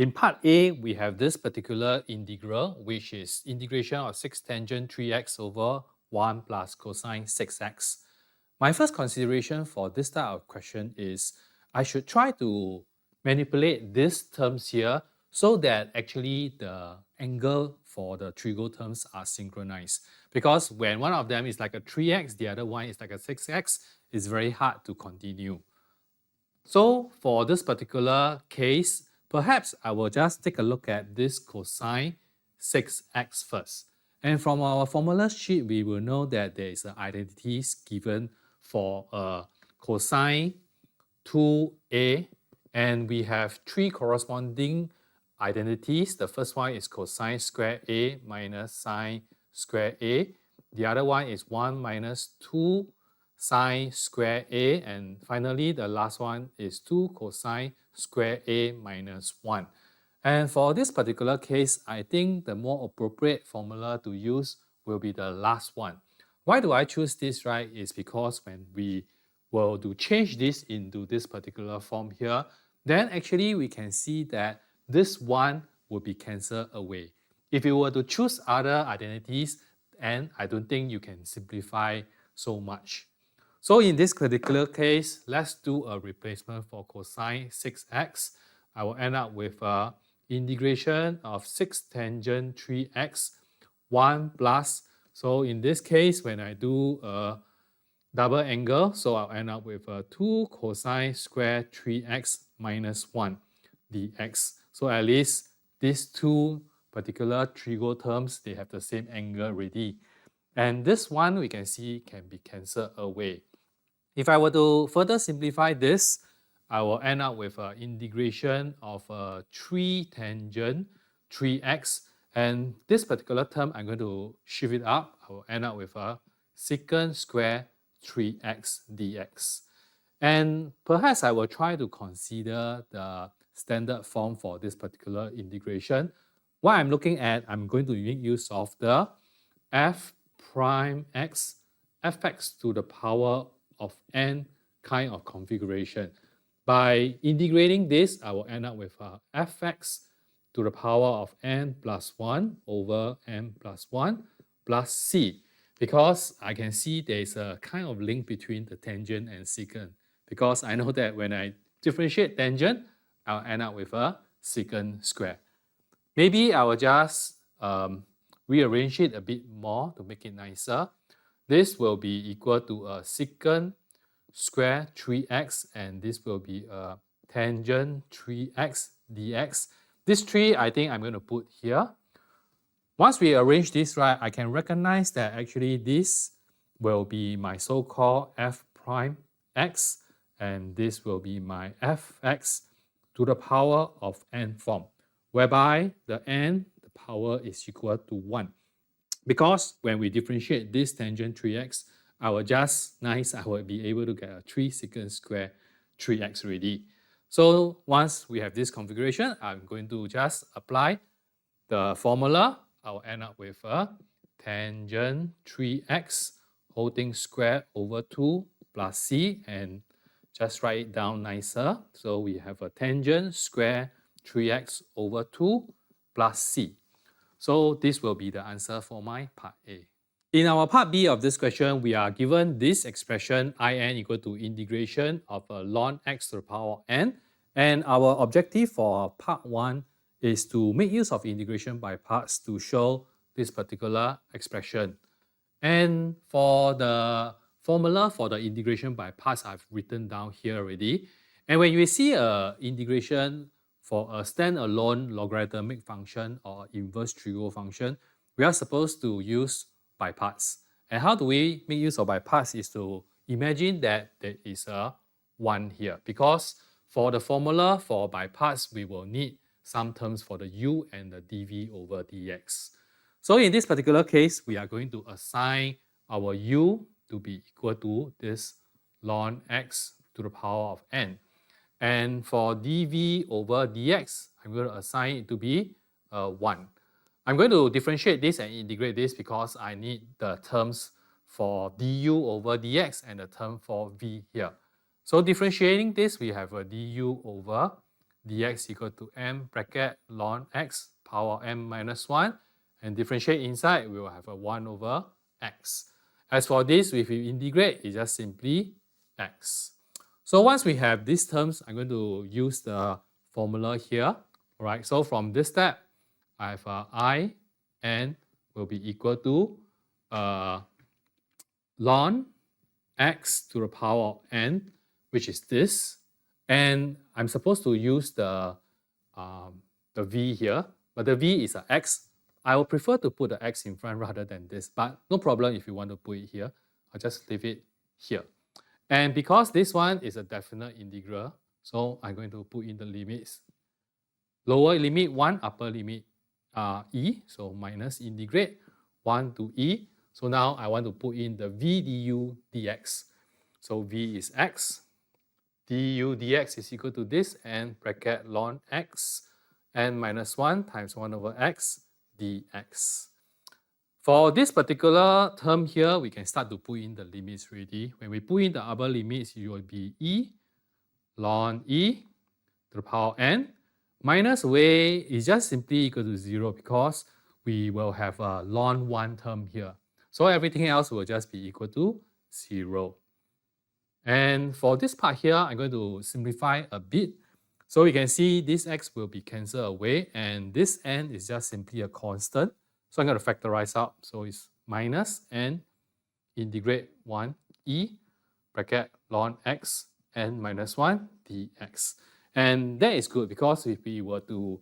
In part A, we have this particular integral, which is integration of 6 tangent 3x over 1 plus cosine 6x. My first consideration for this type of question is I should try to manipulate these terms here so that actually the angle for the trigo terms are synchronized. Because when one of them is like a 3x, the other one is like a 6x, it's very hard to continue. So for this particular case, perhaps I will just take a look at this cosine 6x first. And from our formula sheet, we will know that there is an identities given for a cosine 2a, and we have three corresponding identities. The first one is cosine square a minus sine square a. The other one is 1 minus 2 sine square a, and finally the last one is 2 cosine square a minus 1. And for this particular case, I think the more appropriate formula to use will be the last one. Why do I choose this, right? Is because when we were to change this into this particular form here, then actually we can see that this one will be cancelled away. If you were to choose other identities, and I don't think you can simplify so much. So in this particular case, let's do a replacement for cosine 6x. I will end up with a integration of 6 tangent 3x 1 plus. So in this case, when I do a double angle, so I'll end up with a 2 cosine square 3x minus 1 dx. So at least these two particular trigo terms, they have the same angle already. And this one we can see can be cancelled away. If I were to further simplify this, I will end up with an integration of 3 tangent 3x. And this particular term, I'm going to shift it up. I will end up with a secant square 3x dx. And perhaps I will try to consider the standard form for this particular integration. What I'm looking at, I'm going to make use of the f prime x fx to the power of n kind of configuration. By integrating this, I will end up with fx to the power of n plus 1 over n plus 1 plus c. Because I can see there's a kind of link between the tangent and secant. Because I know that when I differentiate tangent, I'll end up with a secant square. Maybe I will just rearrange it a bit more to make it nicer. This will be equal to a secant square 3x, and this will be a tangent 3x dx. This 3, I think I'm going to put here. Once we arrange this, right, I can recognize that actually this will be my so-called f prime x, and this will be my fx to the power of n form, whereby the n, the power is equal to 1. Because when we differentiate this tangent 3x, I will be able to get a 3 secant square 3x already. So once we have this configuration, I'm going to just apply the formula. I will end up with a tangent 3x whole thing squared over 2 plus c, and just write it down nicer. So we have a tangent square 3x over 2 plus c. So this will be the answer for my part A. In our part B of this question, we are given this expression in equal to integration of a ln x to the power of n. And our objective for part 1 is to make use of integration by parts to show this particular expression. And for the formula for the integration by parts, I've written down here already. And when you see an integration for a standalone logarithmic function or inverse trigo function, we are supposed to use by parts. And how do we make use of by parts is to imagine that there is a 1 here. Because for the formula for by parts, we will need some terms for the u and the dv over dx. So in this particular case, we are going to assign our u to be equal to this ln x to the power of n. And for dv over dx, I'm going to assign it to be 1. I'm going to differentiate this and integrate this because I need the terms for du over dx and the term for v here. So differentiating this, we have a du over dx equal to m bracket ln x power m minus 1. And differentiate inside, we will have a 1 over x. As for this, if we integrate, it's just simply x. So once we have these terms, I'm going to use the formula here. All right, so from this step, I have I n will be equal to ln x to the power of n, which is this. And I'm supposed to use the v here, but the v is a x. I would prefer to put the x in front rather than this, but no problem if you want to put it here. I'll just leave it here. And because this one is a definite integral, so I'm going to put in the limits. Lower limit 1, upper limit e, so minus integrate 1 to e. So now I want to put in the v du dx. So v is x, du dx is equal to this, and bracket ln x, n minus 1 times 1 over x dx. For this particular term here, we can start to put in the limits already. When we put in the upper limits, it will be e ln e to the power n. Minus away is just simply equal to 0 because we will have a ln 1 term here. So everything else will just be equal to 0. And for this part here, I'm going to simplify a bit. So you can see this x will be cancelled away, and this n is just simply a constant. So I'm going to factorize out. So it's minus n integrate 1 e bracket ln x n minus 1 dx. And that is good because if we were to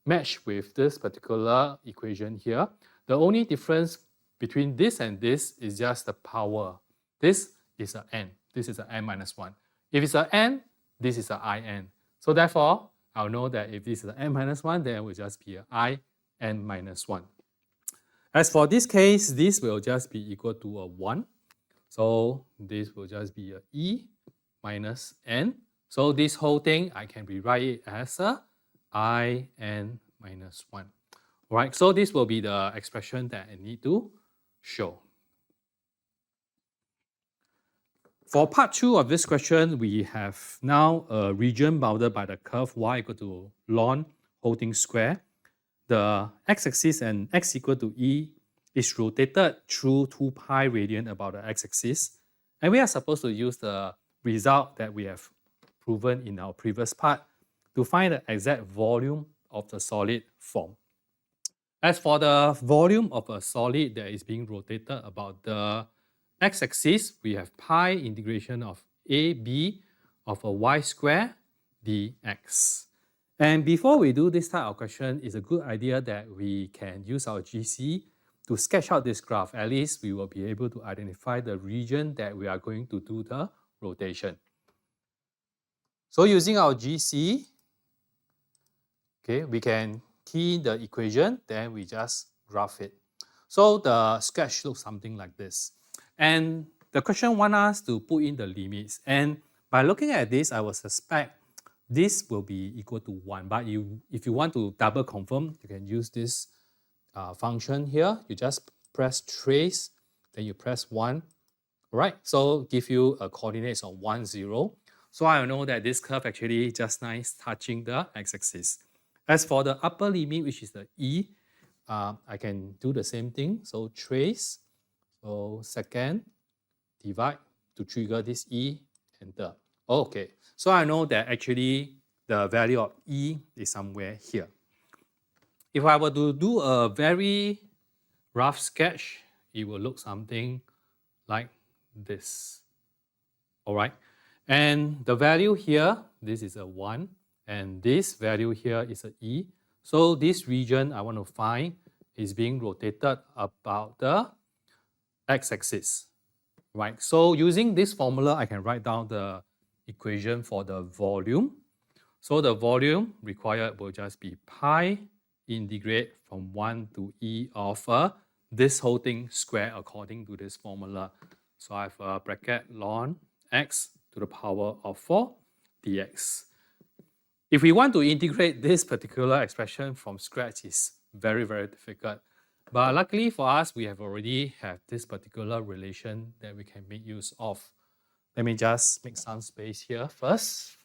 match with this particular equation here, the only difference between this and this is just the power. This is an n. This is an n minus 1. If it's an n, this is an in. So therefore, I'll know that if this is an n minus 1, then it will just be an I n minus 1. As for this case, this will just be equal to a 1. So this will just be a e minus n. So this whole thing, I can rewrite it as a I n minus 1. All right, so this will be the expression that I need to show. For part 2 of this question, we have now a region bounded by the curve y equal to ln whole thing square. The x-axis and x equal to e is rotated through 2 pi radian about the x-axis. And we are supposed to use the result that we have proven in our previous part to find the exact volume of the solid form. As for the volume of a solid that is being rotated about the x-axis, we have pi integration of ab of a y square dx. And before we do this type of question, it's a good idea that we can use our GC to sketch out this graph. At least we will be able to identify the region that we are going to do the rotation. So using our GC, okay, we can key in the equation, then we just graph it. So the sketch looks something like this. And the question wants us to put in the limits. And by looking at this, I will suspect this will be equal to 1. But if you want to double confirm, you can use this function here. You just press trace, then you press 1. All right, so give you a coordinates of 1, 0. So I know that this curve actually just nice touching the x-axis. As for the upper limit, which is the e, I can do the same thing. So trace, so second, divide to trigger this e, enter. Okay, so I know that actually the value of e is somewhere here. If I were to do a very rough sketch, it will look something like this. All right, and the value here, this is a 1, and this value here is a e. So this region I want to find is being rotated about the x-axis, right? So using this formula, I can write down the equation for the volume. So the volume required will just be pi integrate from 1 to e of this whole thing square according to this formula. So I have a bracket ln x to the power of 4 dx. If we want to integrate this particular expression from scratch, it's very, very difficult. But luckily for us, we have already have this particular relation that we can make use of. Let me just make some space here first.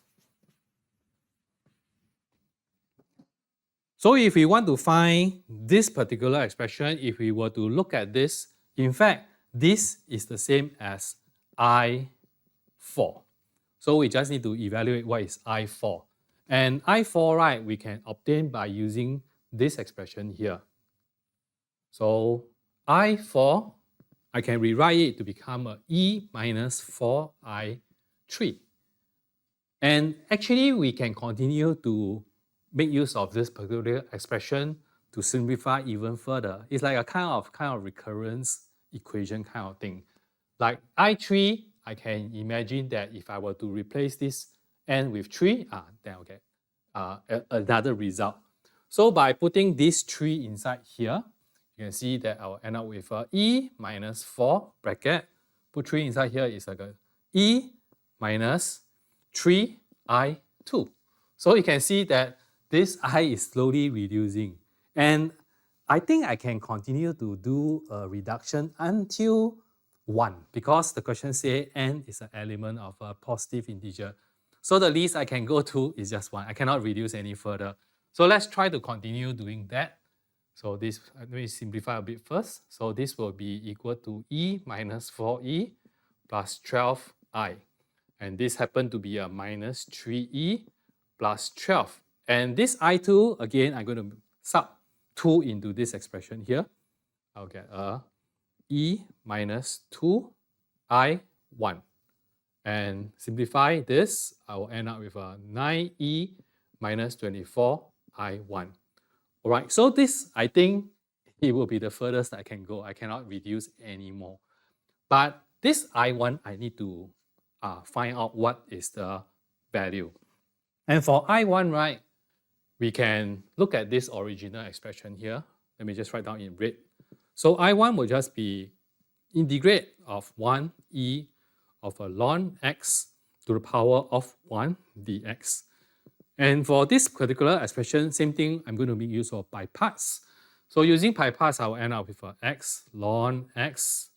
So if we want to find this particular expression, if we were to look at this, in fact, this is the same as I4. So we just need to evaluate what is I4. And I4, right, we can obtain by using this expression here. So I4, I can rewrite it to become a E minus 4I3. And actually, we can continue to make use of this particular expression to simplify even further. It's like a kind of recurrence equation kind of thing. Like I3, I can imagine that if I were to replace this n with 3, then I'll get another result. So by putting this 3 inside here, you can see that I'll end up with E minus 4 bracket. Put 3 inside here is like a E minus 3I2. So you can see that this I is slowly reducing. And I think I can continue to do a reduction until 1 because the question says n is an element of a positive integer. So the least I can go to is just 1. I cannot reduce any further. So let's try to continue doing that. So this, let me simplify a bit first. So this will be equal to E minus 4E plus 12I. And this happened to be a minus 3E plus 12. And this I2, again, I'm going to sub 2 into this expression here. I'll get a E minus 2I1. And simplify this, I will end up with a 9E minus 24I1. All right, so this, I think, it will be the furthest I can go. I cannot reduce anymore. But this I1, I need to find out what is the value. And for I1, right, we can look at this original expression here. Let me just write down in red. So I1 will just be integrate of 1e of a ln x to the power of 1 dx. And for this particular expression, same thing, I'm going to make use of by parts. So using by parts, I will end up with a x ln x.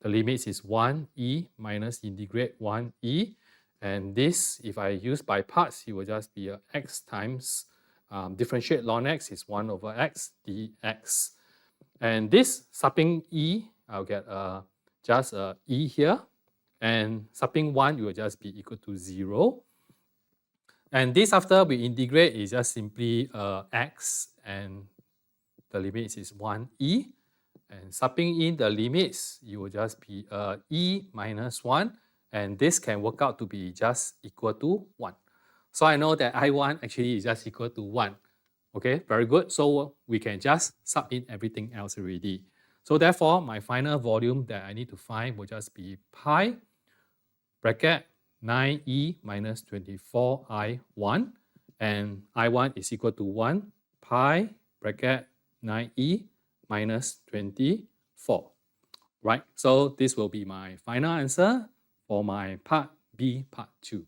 The limit is 1e minus integrate 1e. And this, if I use by parts, it will just be a x times differentiate ln x is 1 over x dx. And this subbing e, I'll get just a e here. And subbing 1, it will just be equal to 0. And this after we integrate is just simply x and the limit is 1e. And subbing in the limits, it will just be e minus 1. And this can work out to be just equal to 1. So I know that I1 actually is just equal to 1. Okay, very good. So we can just sub in everything else already. So therefore, my final volume that I need to find will just be pi bracket 9e minus 24I1. And I1 is equal to 1 pi bracket 9e minus 24. Right, so this will be my final answer for my part B, part 2.